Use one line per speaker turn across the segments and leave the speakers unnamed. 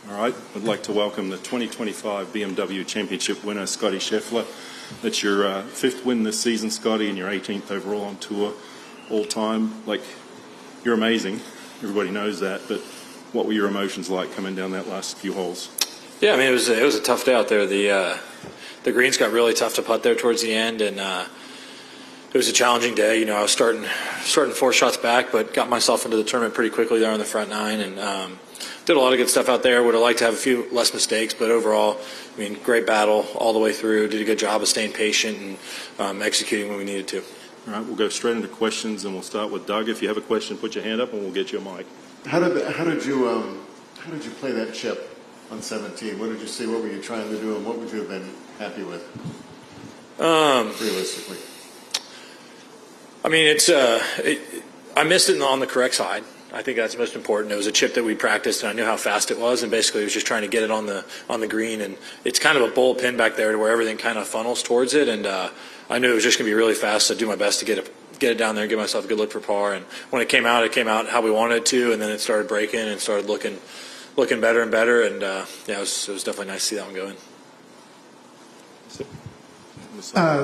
All right, I'd like to welcome the 2025 BMW Championship winner, Scottie Scheffler. That's your fifth win this season, Scottie, and your 18th overall on tour all time. Like, you're amazing. Everybody knows that, but what were your emotions like coming down that last few holes?
Yeah, I mean, it was a tough day out there. The greens got really tough to putt there towards the end, and it was a challenging day. You know, I was starting 4 shots back, but got myself into the tournament pretty quickly there on the front 9, and did a lot of good stuff out there. Would have liked to have a few less mistakes, but overall, I mean, great battle all the way through. Did a good job of staying patient and executing when we needed to.
All right, we'll go straight into questions, and we'll start with Doug. If you have a question, put your hand up, and we'll get you a mic.
How did you play that chip on 17? What did you see? What were you trying to do, and what would you have been happy with? Realistically,
I mean, I missed it on the correct side. I think that's most important. It was a chip that we practiced, and I knew how fast it was, and basically it was just trying to get it on the green. And it's kind of a bowl pin back there to where everything kind of funnels towards it. And I knew it was just going to be really fast, so I'd do my best to get it down there and give myself a good look for par. And when it came out how we wanted it to, and then it started breaking and started looking better and better. And yeah, it was definitely nice to see that one go in.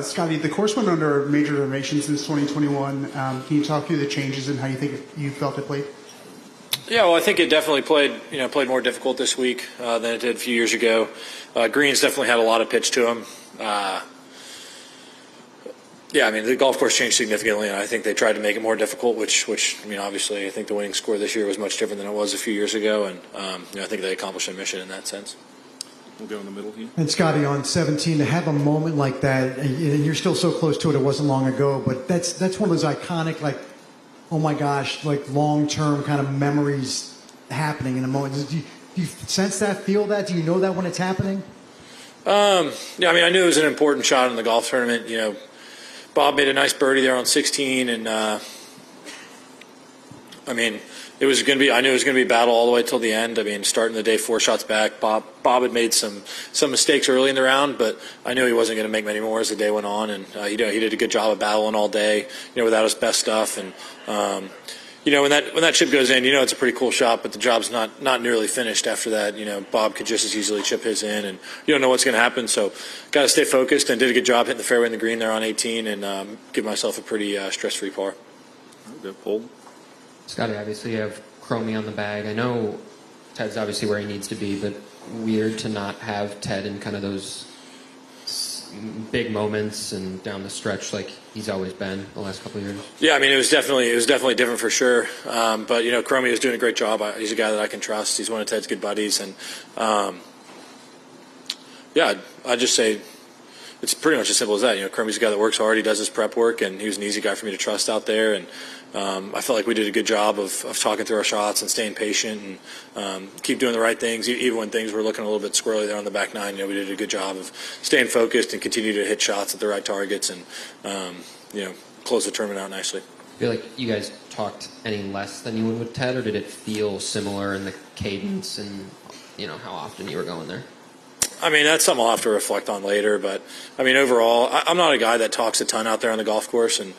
Scottie, the course went under major renovations since 2021. Can you talk through the changes and how you felt it played?
Yeah, well, I think it definitely played more difficult this week than it did a few years ago. Greens definitely had a lot of pitch to them. Yeah, I mean, the golf course changed significantly, and I think they tried to make it more difficult, which I mean, obviously, I think the winning score this year was much different than it was a few years ago, and I think they accomplished their mission in that sense.
We'll go in the middle here.
And Scottie, on 17, to have a moment like that, and you're still so close to it, it wasn't long ago, but that's one of those iconic, like, oh my gosh, like long-term kind of memories happening in a moment. Do you sense that, feel that? Do you know that when it's happening?
Yeah, I mean, I knew it was an important shot in the golf tournament. You know, Bob made a nice birdie there on 16, and I mean, I knew it was going to be a battle all the way till the end. I mean, starting the day 4 shots back, Bob had made some mistakes early in the round, but I knew he wasn't going to make many more as the day went on, and he did a good job of battling all day, without his best stuff. And when that chip goes in, it's a pretty cool shot, but the job's not nearly finished after that. Bob could just as easily chip his in, and you don't know what's going to happen, so got to stay focused, and did a good job hitting the fairway and the green there on 18, and give myself a pretty stress-free par.
Good pull.
Scottie, obviously you have Cromy on the bag. I know Ted's obviously where he needs to be, but weird to not have Ted in kind of those big moments and down the stretch like he's always been the last couple of years.
Yeah, I mean, it was definitely different for sure. But Cromy was doing a great job. He's a guy that I can trust. He's one of Ted's good buddies, and yeah, I'd just say it's pretty much as simple as that. Cromy's a guy that works hard. He does his prep work, and he was an easy guy for me to trust out there. And I felt like we did a good job of talking through our shots and staying patient and keep doing the right things. Even when things were looking a little bit squirrely there on the back 9, we did a good job of staying focused and continue to hit shots at the right targets and, close the tournament out nicely.
I feel like you guys talked any less than you would with Ted, or did it feel similar in the cadence and, how often you were going there?
I mean, that's something I'll have to reflect on later, but I mean, overall, I'm not a guy that talks a ton out there on the golf course, and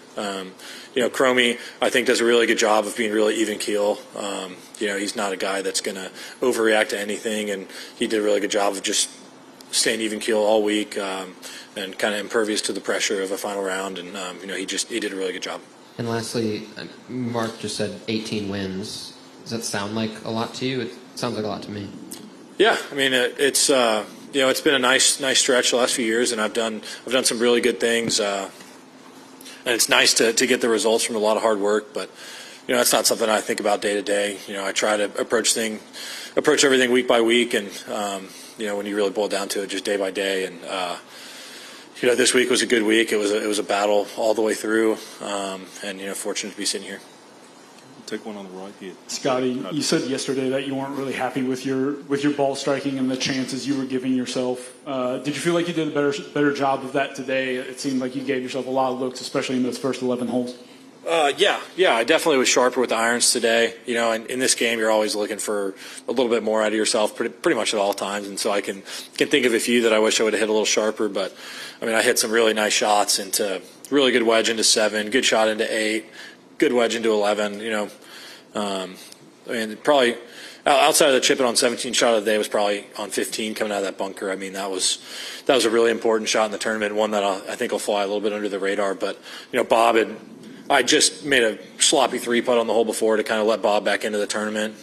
Cromy, I think, does a really good job of being really even keel. He's not a guy that's going to overreact to anything, and he did a really good job of just staying even keel all week and kind of impervious to the pressure of a final round, and he did a really good job.
And lastly, Mark just said 18 wins. Does that sound like a lot to you? It sounds like a lot to me.
Yeah, I mean, it's been a nice stretch the last few years, and I've done some really good things, and it's nice to get the results from a lot of hard work. But that's not something I think about day to day. I try to approach everything week by week, and when you really boil down to it, just day by day. And this week was a good week. It was a battle all the way through, and fortunate to be sitting here.
Take one on the right here.
Scottie, you said yesterday that you weren't really happy with your ball striking and the chances you were giving yourself. Did you feel like you did a better job of that today? It seemed like you gave yourself a lot of looks, especially in those first 11 holes.
Yeah, I definitely was sharper with the irons today. And in this game, you're always looking for a little bit more out of yourself, pretty much at all times. And so I can think of a few that I wish I would have hit a little sharper. But I mean, I hit some really nice shots into really good wedge into 7, good shot into 8, good wedge into 11. I mean, probably outside of the chip in on 17 shot of the day was probably on 15 coming out of that bunker. I mean, that was a really important shot in the tournament, one that I think will fly a little bit under the radar. But Bob I just made a sloppy 3-putt on the hole before to kind of let Bob back into the tournament.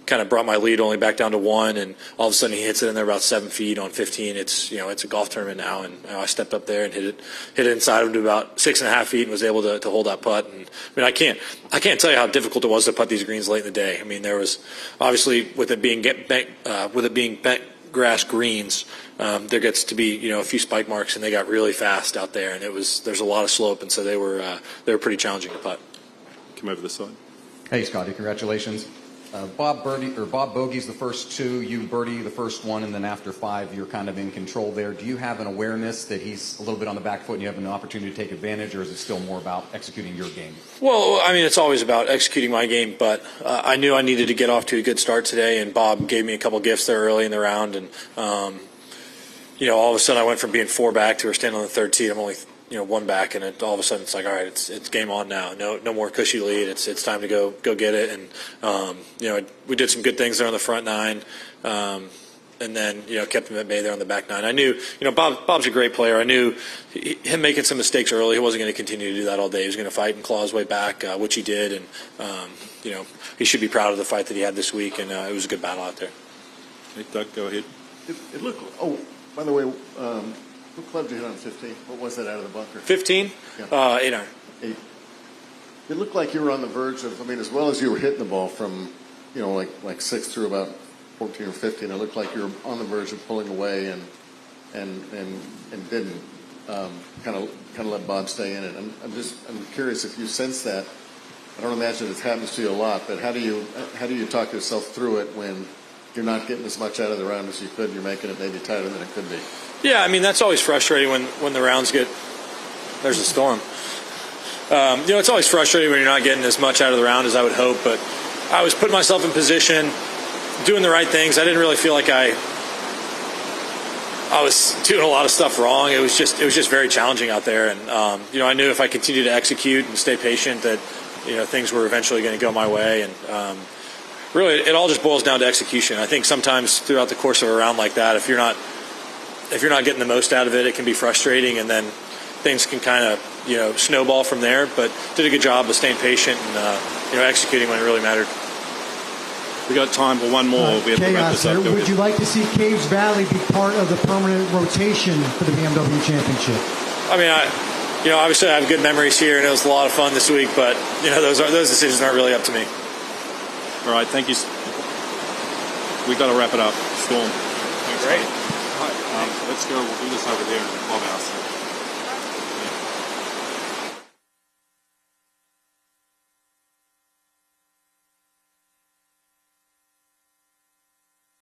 Kind of brought my lead only back down to 1, and all of a sudden he hits it in there about 7 feet on 15. It's it's a golf tournament now, and I stepped up there and hit it inside him to about 6.5 feet and was able to hold that putt. And I mean, I can't tell you how difficult it was to putt these greens late in the day. I mean, there was obviously with it being bent grass greens, there gets to be a few spike marks, and they got really fast out there, and there's a lot of slope, and so they were pretty challenging to putt.
Come over this side.
Hey, Scottie, congratulations. Bob bogeys the first 2, you birdie the first 1, and then after 5, you're kind of in control there. Do you have an awareness that he's a little bit on the back foot and you have an opportunity to take advantage, or is it still more about executing your game? Well,
I mean, it's always about executing my game, but I knew I needed to get off to a good start today, and Bob gave me a couple gifts there early in the round, and all of a sudden I went from being 4 back to standing on the 3rd tee. I'm only 1 back, and all of a sudden it's like, all right, it's game on now. No more cushy lead. It's time to go get it. And we did some good things there on the front 9, and then kept him at bay there on the back 9. I knew Bob's a great player. I knew him making some mistakes early. He wasn't going to continue to do that all day. He was going to fight and claw his way back, which he did. And he should be proud of the fight that he had this week. And it was a good battle out there.
Hey, Doug, go ahead.
It looked. Oh, by the way. What club did you hit on 15? What was that out of the bunker?
15?
Yeah.
8-iron.
8. It looked like you were on the verge of, as well as you were hitting the ball from, like 6 through about 14 or 15, it looked like you were on the verge of pulling away and didn't kind of let Bob stay in it. I'm curious if you sense that. I don't imagine it happens to you a lot, but how do you talk yourself through it when you're not getting as much out of the round as you could and you're making it maybe tighter than it could be?
Yeah, I mean, that's always frustrating when the rounds get – there's a storm. It's always frustrating when you're not getting as much out of the round as I would hope, but I was putting myself in position, doing the right things. I didn't really feel like I was doing a lot of stuff wrong. It was just very challenging out there, and I knew if I continued to execute and stay patient that things were eventually going to go my way, and really it all just boils down to execution. I think sometimes throughout the course of a round like that, if you're not getting the most out of it, it can be frustrating, and then things can kind of snowball from there. But did a good job of staying patient and executing when it really mattered.
We got time for one more. We have to wrap this up.
Would you like to see Caves Valley be part of the permanent rotation for the BMW Championship?
I mean, obviously I have good memories here, and it was a lot of fun this week. But those decisions aren't really up to me.
All right, thank you. We got to wrap it up. Storm.
Great.
Let's go. We'll do this over there in the clubhouse.